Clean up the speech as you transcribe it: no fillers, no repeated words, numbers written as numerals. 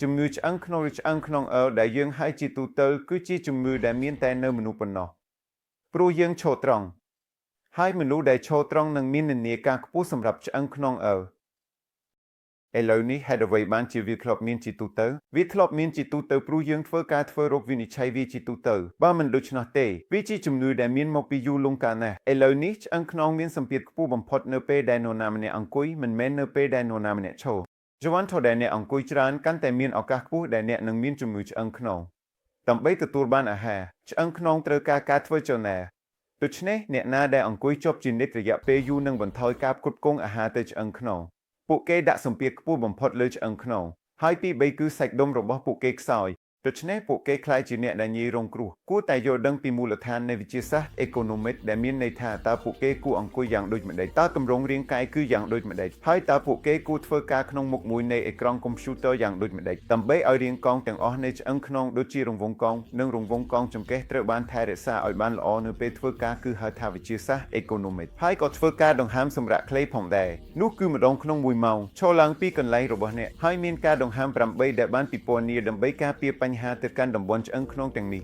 ជំងឺឆ្អឹងក្នុងឬឆ្អឹងក្នុងដែលយើងហៅជាទូទៅគឺជាជំងឺដែលមានតែនៅមនុស្សប៉ុណ្ណោះព្រោះយើងឈរត្រង់ហើយមនុស្សដែលឈរត្រង់នឹងមាននានាការខ្ពស់សម្រាប់ឆ្អឹងក្នុងឥឡូវនេះហេតុអ្វីបានជាវាធ្លាប់មានជាទូទៅវាធ្លាប់មានជាទូទៅព្រោះយើងធ្វើការធ្វើរោគវិនិច្ឆ័យវាជាទូទៅបើមិនដូច្នោះទេវាជាជំងឺដែលមានមកពីយូរលង់កាលណាស់ឥឡូវនេះឆ្អឹងខ្នងមានសម្ពាធខ្ពស់បំផុតនៅពេលដែលនរណាម្នាក់អង្គុយមិនមែននៅពេលដែលនរណាម្នាក់ឈរយូរថដែលអ្នកអង្គុយច្រើនកាន់តែមានឱកាសខ្ពស់ដែលអ្នកនឹងមានជំងឺឆ្អឹងខ្នងដើម្បីទទួលបានអាហារឆ្អឹងខ្នងត្រូវការធ្វើចលនាដូច្នេះអ្នកណាដែលអង្គុយជាប់ជានិច្ចរយៈពេលយូរនឹងបន្ថយការផ្គត់ផ្គង់អាហារទៅឆ្អឹងខ្នងពួកគេដាក់សម្ពាធខ្ពស់បំផុតលើឆ្អឹងខ្នងហើយទី3គឺសាច់ដុំរបស់ពួកគេខ្សោយដូច្នេះពួកគេខ្លាចជាអ្នកដែលងាយរងគ្រោះគួរតែយល់ដឹងពីមូលដ្ឋាននៃវិទ្យាសាស្ត្រ Economics ដែលមានន័យថាតើពួកគេគួរអង្គុយយ៉ាងដូចម្តេចតើទម្រង់រាងកាយគឺយ៉ាងដូចម្តេចហើយតើពួកគេគួរធ្វើការក្នុងមុខមួយនៃអេក្រង់កុំព្យូទ័រយ៉ាងដូចម្តេចដើម្បីឲ្យរាងកោងទាំងអស់នៃឆ្អឹងខ្នងដូចជារង្វង់កោងនិងរង្វង់កោងចង្កេះត្រូវបានថែរក្សាឲ្យបានល្អនៅពេលធ្វើការគឺហៅថាវិទ្យាសាស្ត្រ Economics ហើយក៏ធ្វើការដង្ហើមសម្រាប់ខ្លីផងដែរនោះគឺម្ដងក្នុង1ម៉ោងឈរឡើងពីកន្លែងរបស់អ្នកហើយមានការដង្ហើម8ដែលបានពិពណ៌នាដើម្បីការពារបញ្ហាទៅកាន់តំបន់ឆ្អឹងខ្នងទាំងនេះ